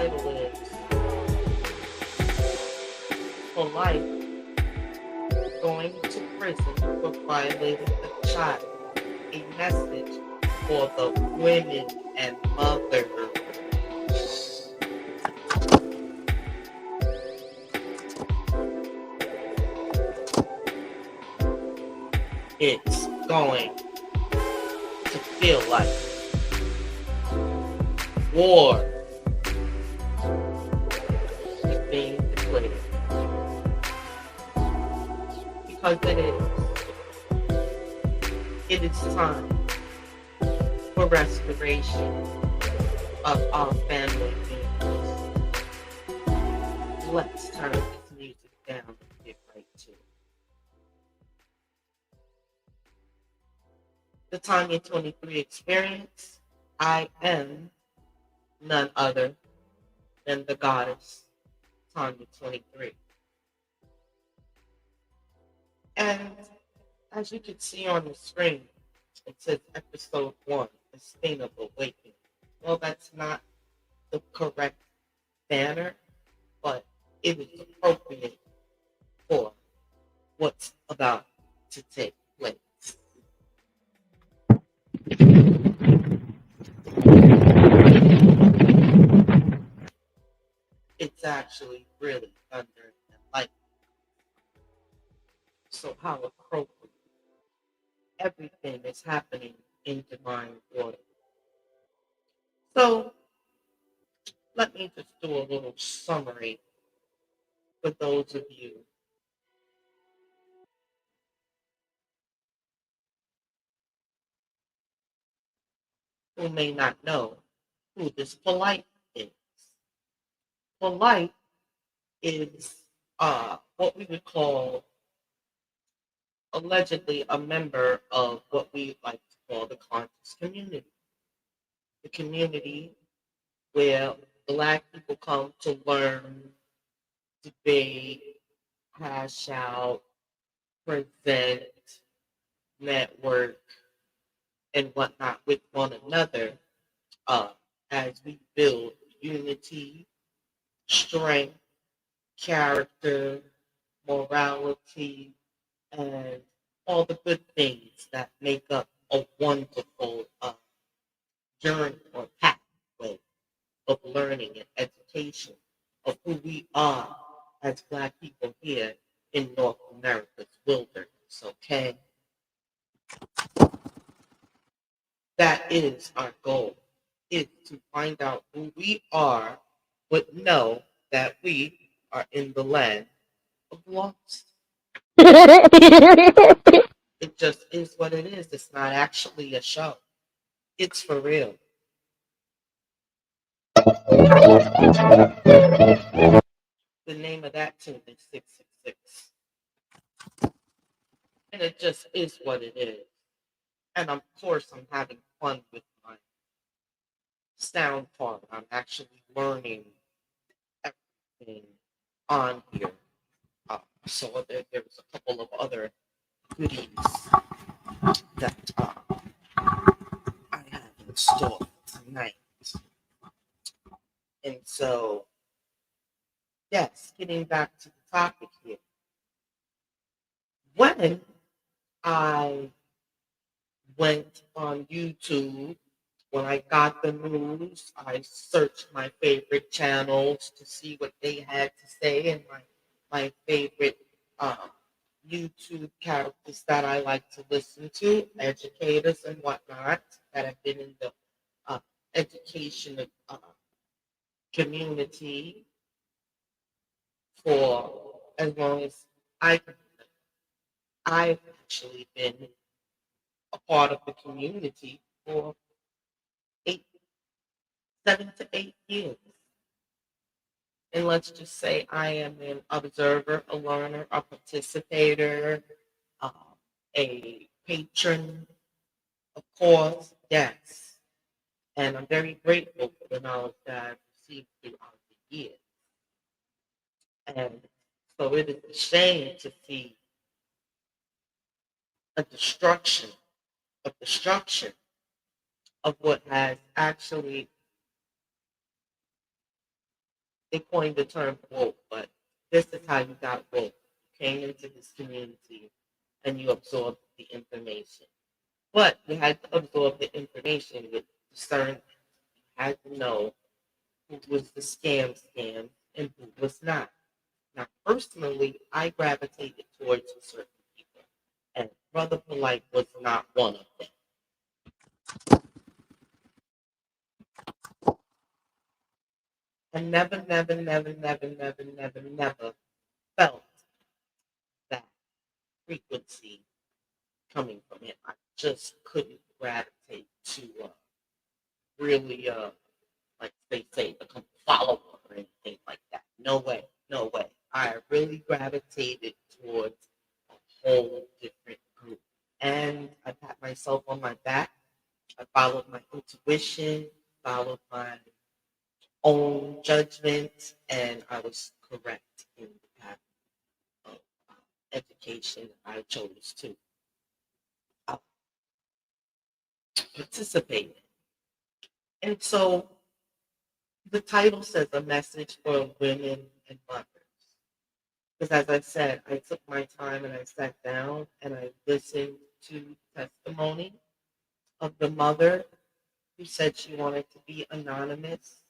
title is Polight Going to Prison for Violating a Child. A message for the women and mothers. It's going to feel like war is being declared. Because it is. It is time for restoration of our family units. Let's turn this music down and get right to it. The Tanya 23 experience. I am none other than the goddess Tanya 23. And as you can see on the screen, it says episode 1, A Stain of Awakening. Well, that's not the correct banner, but it is appropriate for what's about to take place. It's actually really thunder and lightning. So how appropriate. Everything is happening in divine order. So let me just do a little summary for those of you who may not know who this Polight is. Polight is what we would call allegedly a member of what we like to call the conscious community. The community where Black people come to learn, debate, hash out, present, network, and whatnot with one another uh, as we build unity, strength, character, morality, and all the good things that make up a wonderful journey or pathway of learning and education of who we are as Black people here in North America's wilderness, okay? That is our goal, is to find out who we are, but know that we are in the land of lost. It just is what it is. It's not actually a show. It's for real. The name of that tune is 666. And it just is what it is. And of course, I'm having fun with my sound part. I'm actually learning everything on here. So there was a couple of other goodies that I have in store tonight. And so, yes, getting back to the topic here. When I went on YouTube, when I got the news, I searched my favorite channels to see what they had to say and my favorite YouTube characters that I like to listen to, educators and whatnot that have been in the education community for as long as I can remember. I've actually been a part of the community for 7 to 8 years. And let's just say I am an observer, a learner, a participator, uh, a patron, of course, yes. And I'm very grateful for the knowledge that I've received throughout the years. And so it is a shame to see a destruction of what has actually they coined the term woke, but this is how you got woke. You came into this community and you absorbed the information. But you had to absorb the information with discernment. You had to know who was the scam and who was not. Now, personally, I gravitated towards certain people, and Brother Polight was not one of them. I never felt that frequency coming from him. I just couldn't gravitate to really, like they say, become a follower or anything like that. No way, no way. I really gravitated towards a whole different group. And I pat myself on my back. I followed my intuition, followed my own judgment, and I was correct in the path of education I chose to uh, participate in. And so the title says a message for women and mothers. Because as I said, I took my time and I sat down and I listened to testimony of the mother who said she wanted to be anonymous,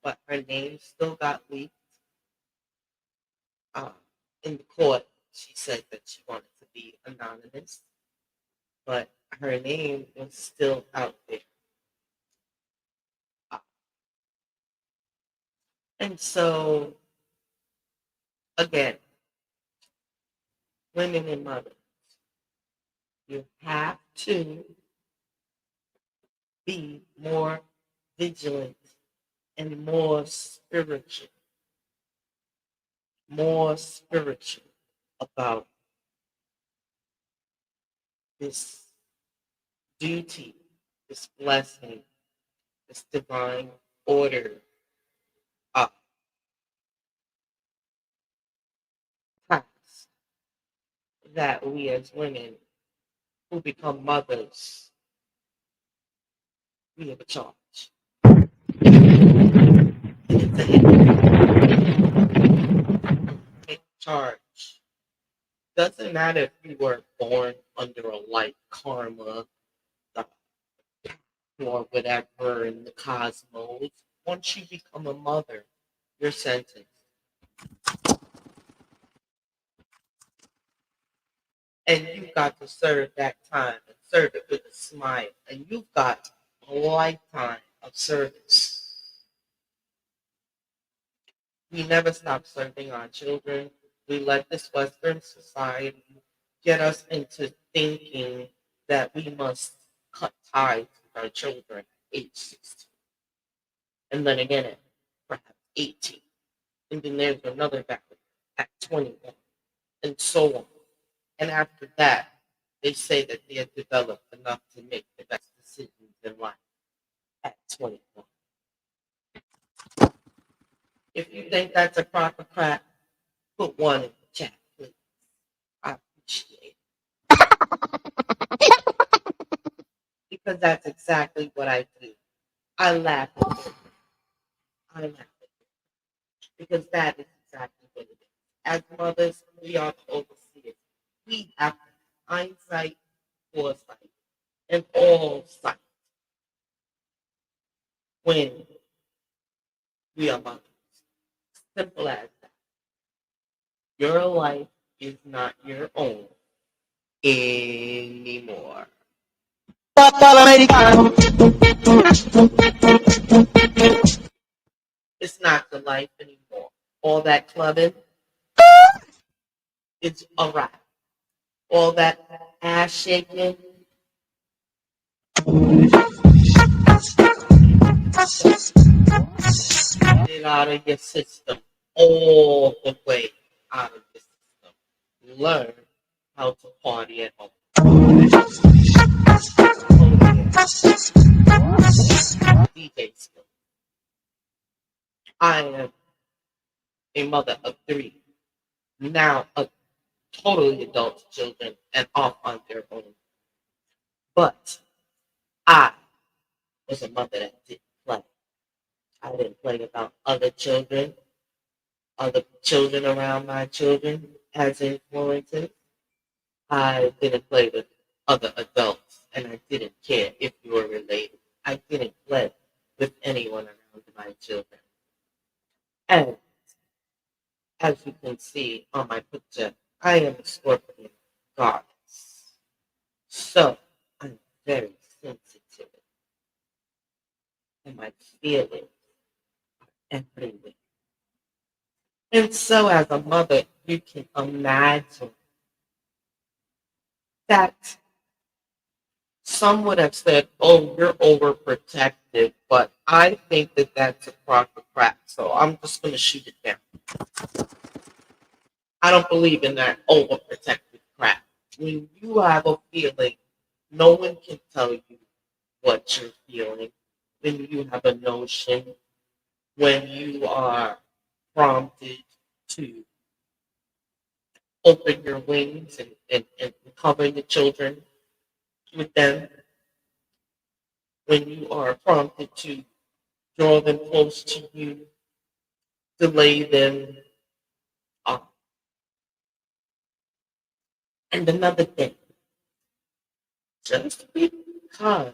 but her name still got leaked uh, in the court. She said that she wanted to be anonymous, but her name was still out there. Uh, and so, again, women and mothers, you have to be more vigilant and more spiritual about this duty, this blessing, this divine order of task that we as women who become mothers, we have a charge. And it's a charge. Doesn't matter if you were born under a light karma uh, or whatever in the cosmos. Once you become a mother, you're sentenced. And you've got to serve that time and serve it with a smile. And you've got a lifetime of service. We never stop serving our children. We let this Western society get us into thinking that we must cut ties with our children at age 16. And then again at perhaps 18. And then there's another battle at 21. And so on. And after that, they say that they are developed enough to make the best decisions in life at 21. If you think that's a proper crack, put one in the chat, please. I appreciate it. Because that's exactly what I do. I laugh at it. I laugh at it. Because that is exactly what it is. As mothers, we are the overseers. We have hindsight, foresight, and all sight when we are mothers. Simple as that. Your life is not your own anymore. It's not the life anymore. All that clubbing, it's a wrap. All that ass shaking, get it out of your system. All the way out of your system. Learn how to party at home. DJ skill. I am a mother of three, now a totally adult children and off on their own. But I was a mother that didn't play. I didn't play about other children. other children around my children as influences. I didn't play with other adults, and I didn't care if you were related. I didn't play with anyone around my children. And as you can see on my picture, I am a Scorpion goddess. So I'm very sensitive, and my feelings everywhere. And so, as a mother, you can imagine that some would have said, "Oh, you're overprotective," but I think that that's a crock of crap. So I'm just going to shoot it down. I don't believe in that overprotective crap. When you have a feeling, no one can tell you what you're feeling. When you have a notion, when you are prompted to open your wings and cover the children with them, when you are prompted to draw them close to you, to lay them up. And another thing, just because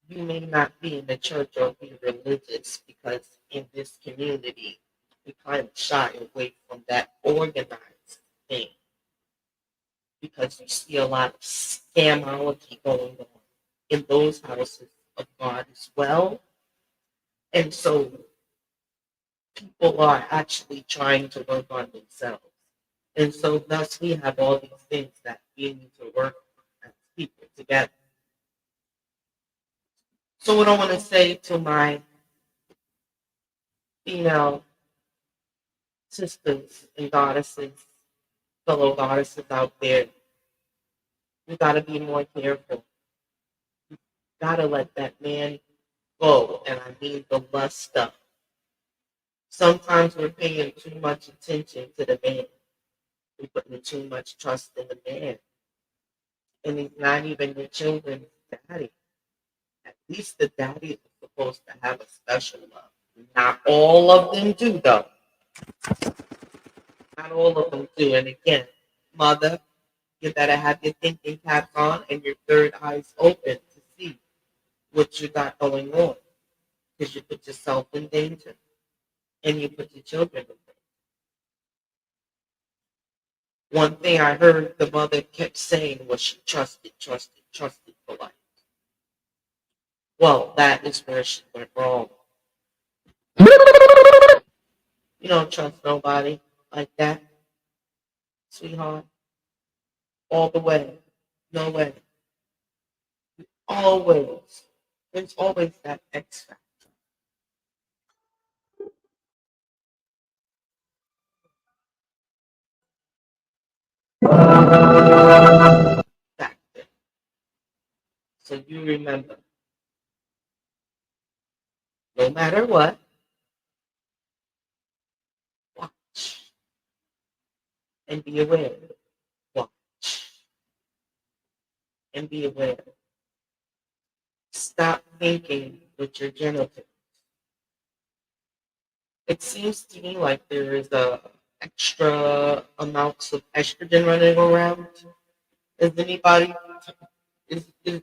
you may not be in the church or be religious, because in this community, we kind of shy away from that organized thing because you see a lot of scamology going on in those houses of God as well. And so people are actually trying to work on themselves. And so thus we have all these things that we need to work on as people together. So what I want to say to my female sisters and goddesses, fellow goddesses out there, you gotta be more careful. You gotta let that man go. And I mean the lust stuff. Sometimes we're paying too much attention to the man. We're putting too much trust in the man. And he's not even your children's daddy. At least the daddy is supposed to have a special love. Not all of them do, though. Not all of them do. And again, mother, you better have your thinking caps on and your third eyes open to see what you got going on. Because you put yourself in danger and you put your children in danger. One thing I heard the mother kept saying was she trusted, trusted, trusted for life. Well, that is where she went wrong. You don't trust nobody like that, sweetheart. All the way. No way. Always. There's always that X factor. So you remember, no matter what, watch and be aware. Watch and be aware. Stop thinking with your genitals. It seems to me like there is a extra amounts of estrogen running around. Is anybody can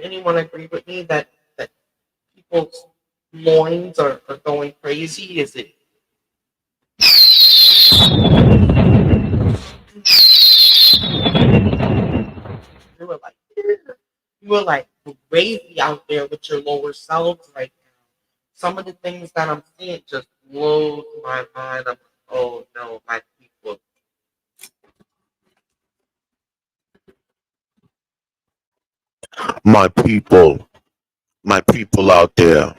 anyone agree with me that people's loins are going crazy? Is it you were like you were like crazy out there with your lower selves right now? Some of the things that I'm seeing just blows my mind. I'm like, oh no, my people, my people out there,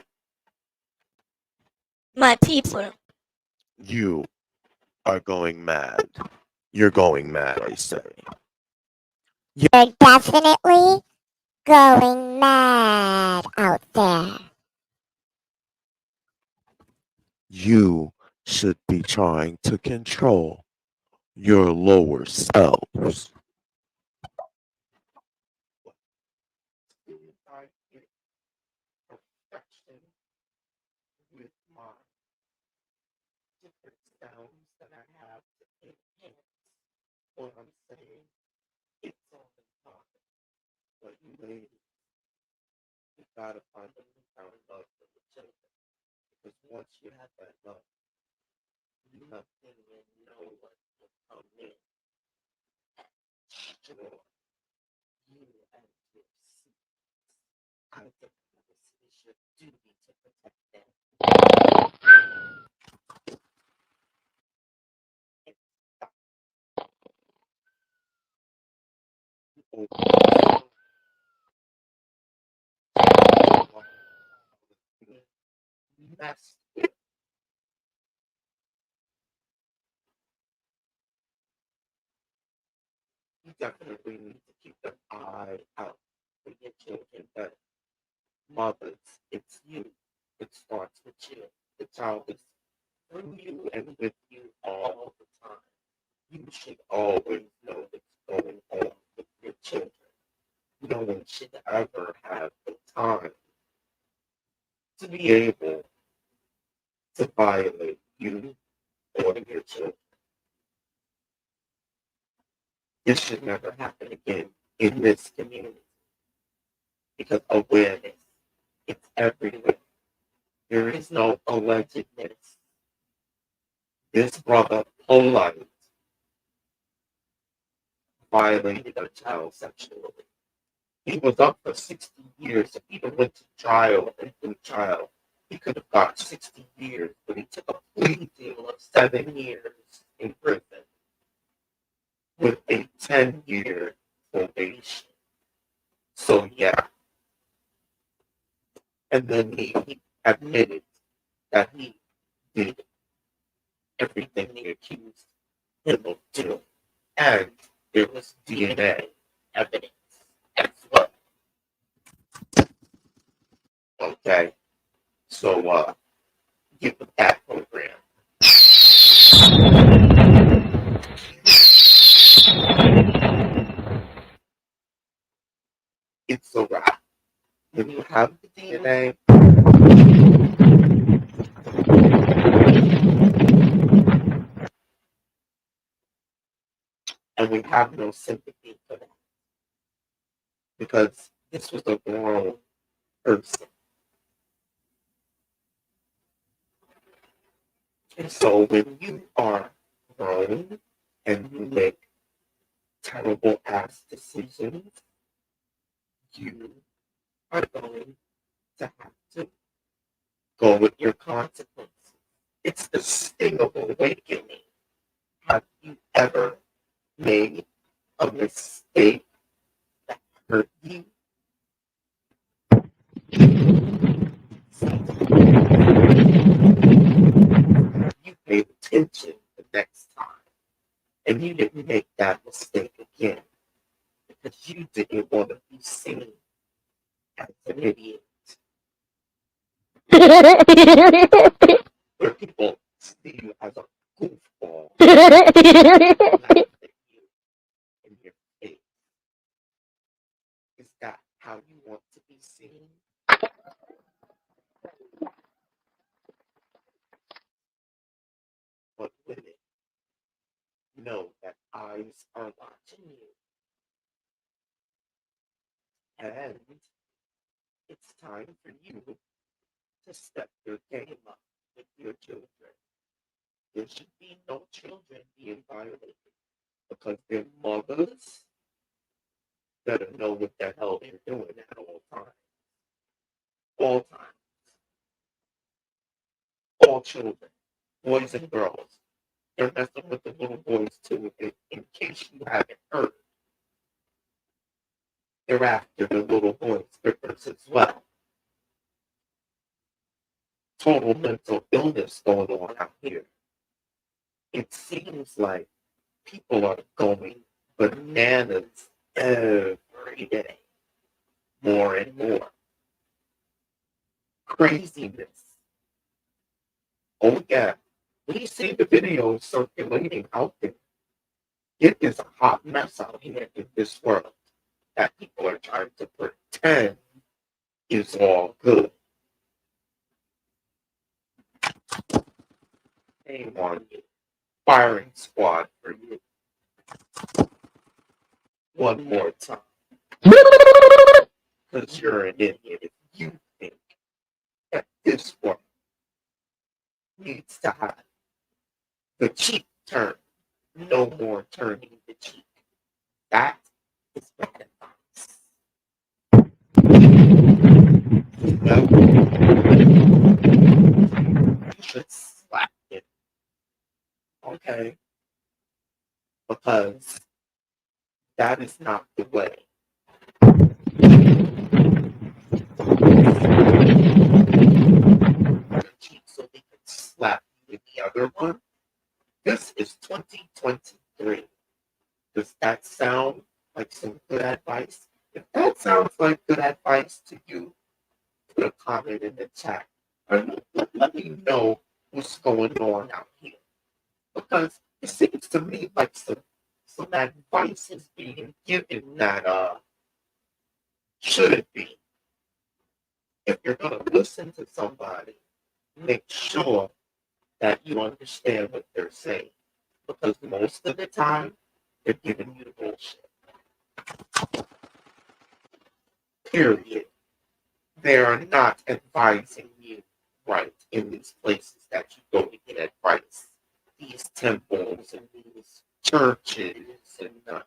My people. you are going mad. You're going mad, I say. They're definitely going mad out there. You should be trying to control your lower selves. sounds that I have to enhance what I'm saying. It's all the time. But you ladies, you gotta find a newfound love for the children. Because once you have that love, nothing and no one will come in and destroy you and your seed. I think this is your duty to protect them. And stop mess. You definitely need to keep an eye out for your children. But mothers, it's you. It starts with you. The child is through you and with you all the time. You should always know what's going on with your children. No one should ever have the time to be able to violate you or your children. This should never happen again in this community because awareness, it's everywhere. There is no allegedness. This brother, Polight, violated a child sexually. He was up for 60 years. If he went to trial and through trial, he could have got 60 years, but he took a plea deal of 7 years in prison with a 10-year probation. So, yeah. And then he admitted that he did everything they accused him of doing. And there was DNA evidence as well. Okay. So, get with that program. It's a wrap. When you have the DNA, and we have no sympathy for that because this was a grown person. And so when you are grown and you make terrible ass decisions, you are going to have to go with your consequences. It's the sting of awakening. Have you ever made a mistake that hurt you? You paid attention the next time and you didn't make that mistake again because you didn't want to be seen as an idiot. Where people see you as a goofball, laugh at you in your face. Is that how you want to be seen? But women, know that eyes are watching you. And it's time for you to step your game up with your children. There should be no children being violated because their mothers better know what the hell they're doing at all times. All times. All children, boys and girls. They're messing with the little boys too, in case you haven't heard. They're after the little boys' strippers as well. Total mental illness going on out here. It seems like people are going bananas every day. More and more. Craziness. Oh, yeah. We see the videos circulating out there. It is a hot mess out here in this world that people are trying to pretend is all good. Shame on you. firing squad for you. One more time. Because you're an idiot if you think that this one needs to have the cheek turn. No more turning the cheek. That is bad advice. No, you should slap it. Okay? Because that is not the way. Cheek so they can slap you with the other one. This is 2023. Does that sound like some good advice? If that sounds like good advice to you, put a comment in the chat. Or let me know what's going on out here. Because it seems to me like some advice is being given that shouldn't be. If you're gonna listen to somebody, make sure that you understand what they're saying. Because most of the time, they're giving you bullshit. Period. They are not advising you right in these places that you go to get advice. These temples and these churches and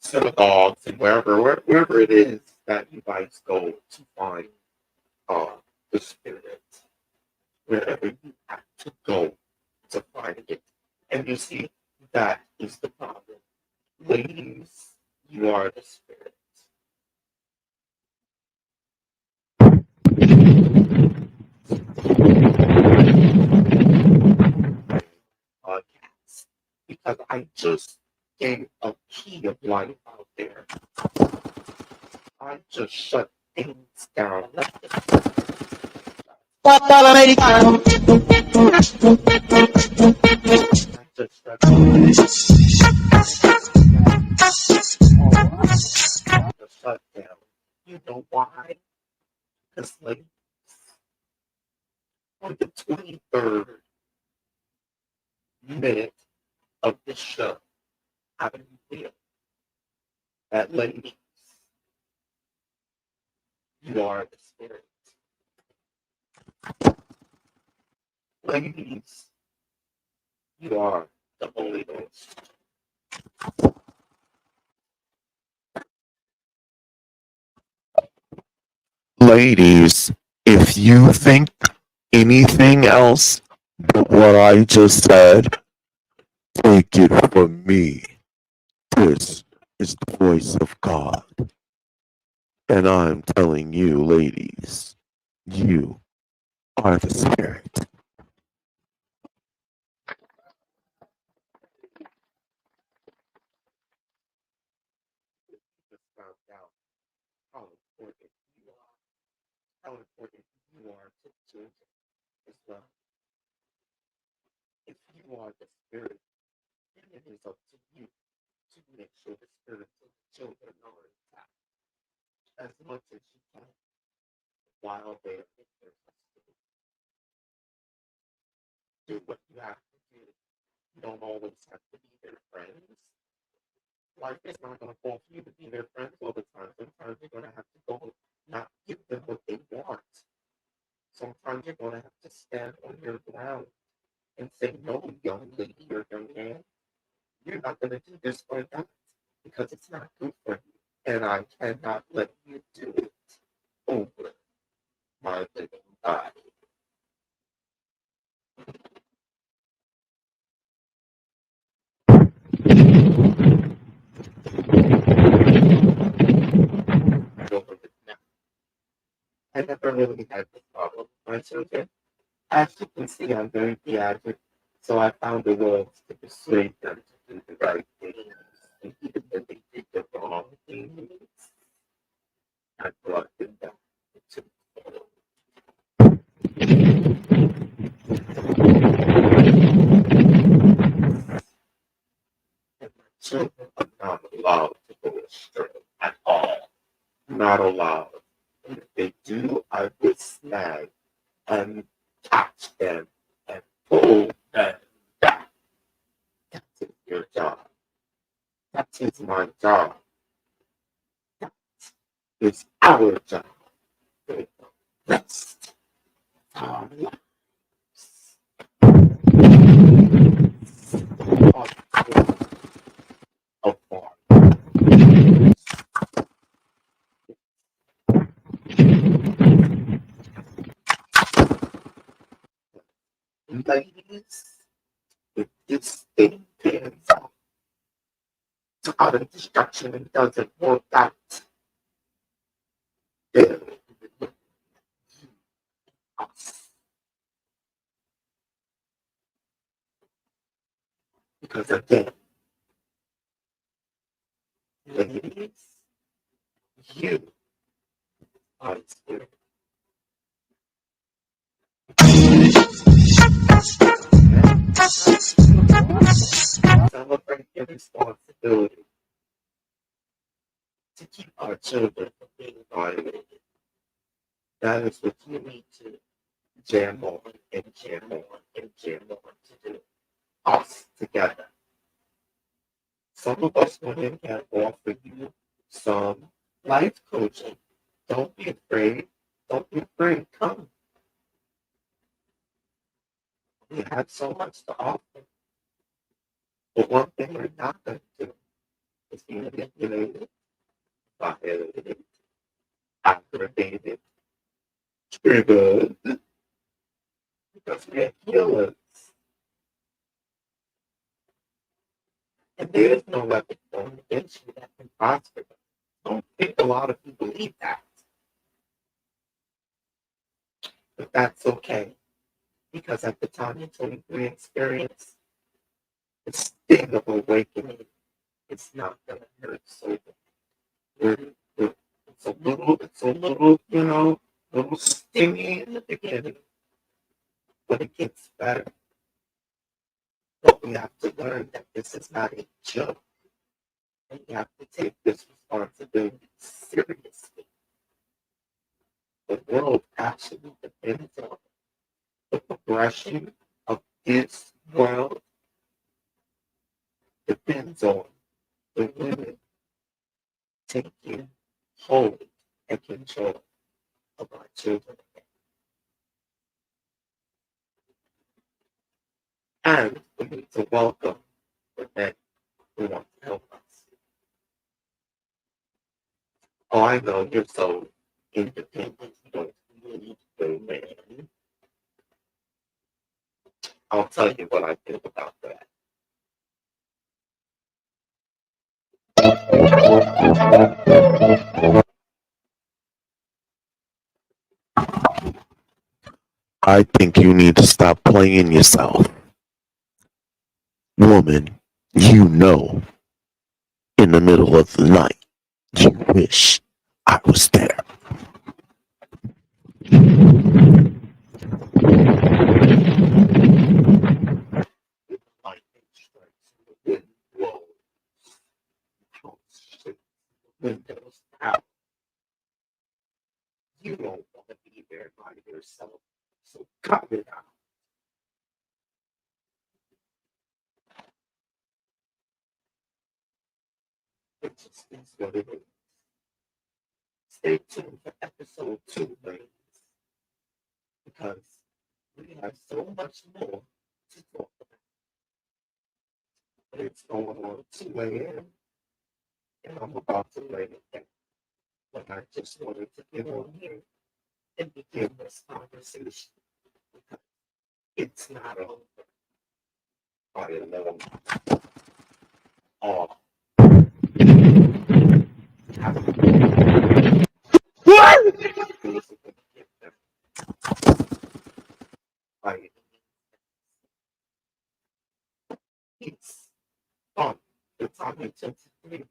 synagogues and wherever it is that you guys go to find the spirit, wherever you have to go to find it. And you see, that is the problem. Ladies, you are the spirit. Podcast. Because I just gave a key of life out there. I just shut things down. I just shut the shutdown. You know why? Because like on the 23rd minute of the show, how do you feel? That ladies, you are the spirit. Ladies, you are the Holy Ghost. Ladies, if you think anything else but what I just said, take it from me. This is the voice of God. And I'm telling you, ladies, you are the spirit. Just found out how important you are, how important you are to children as well. If you are the spirit, then it is up to you to make sure the spirits of the children are intact as much as you can while they are in their custody. Do what you have to do. You don't always have to be their friends. Life is not going to fall for you to be their friends all the time. Sometimes you're going to have to go not give them what they want. Sometimes you're going to have to stand on your ground and say, no, young lady or young man, you're not going to do this or that because it's not good for you. And I cannot let you do it over my living body. I never really had this problem with my children. As you can see, I'm very theatric, so I found a way to persuade them to do the right thing. And even when they did the wrong things, I brought them back to the fold. And my children are not allowed to go astray at all. Not allowed. And if they do, I would snag and catch them and pull them back. your job. That is my job. That is our job. The rest of our lives of ladies, if this thing pans out to utter destruction and doesn't work out, then us. Because again, ladies, you are spirit. Celebrate your responsibility to keep our children from being violated. That is what you need to jam on and jam on and jam on to do. Us together. Some of us women can offer you some life coaching. Don't be afraid. Don't be afraid. Come. We have so much to offer. But one thing we're not going to do is be manipulated, violated, aggravated, triggered, because we're healers. And there is no weapon formed against you that can prosper. I don't think a lot of people believe that. But that's okay. Because at the time in 23 experience, the sting of awakening, it's not going to hurt so it's a little, little stingy in the beginning, but it gets better. But we have to learn that this is not a joke. And we have to take this responsibility seriously. The world actually depends on the progression of this world depends on the women taking hold and control of our children. And we need to welcome the men who want to help us. Oh, I know you're so independent, you don't need a man. I'll tell you what I think about that. I think you need to stop playing yourself. Woman, you know, in the middle of the night, you wish I was there. Lightning strikes, the wind blows, house shakes, windows out. You don't want to be there by yourself, so cut it out. It just is what it is. Stay tuned for episode 2, ladies, because we have so much more to talk about. But it's going on 2 a.m. and I'm about to lay it down. But I just wanted to get on here and begin this conversation because it's not over. I know all. It's fun. It's on intensity.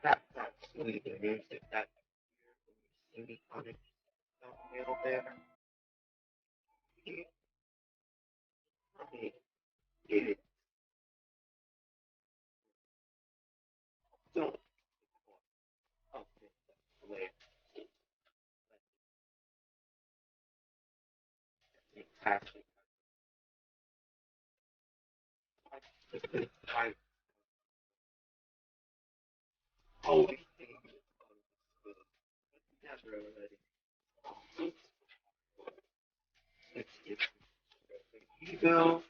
That's actually the music that you see on it there. It don't. Okay, wait. Fantastic. I always think never already. It's ego.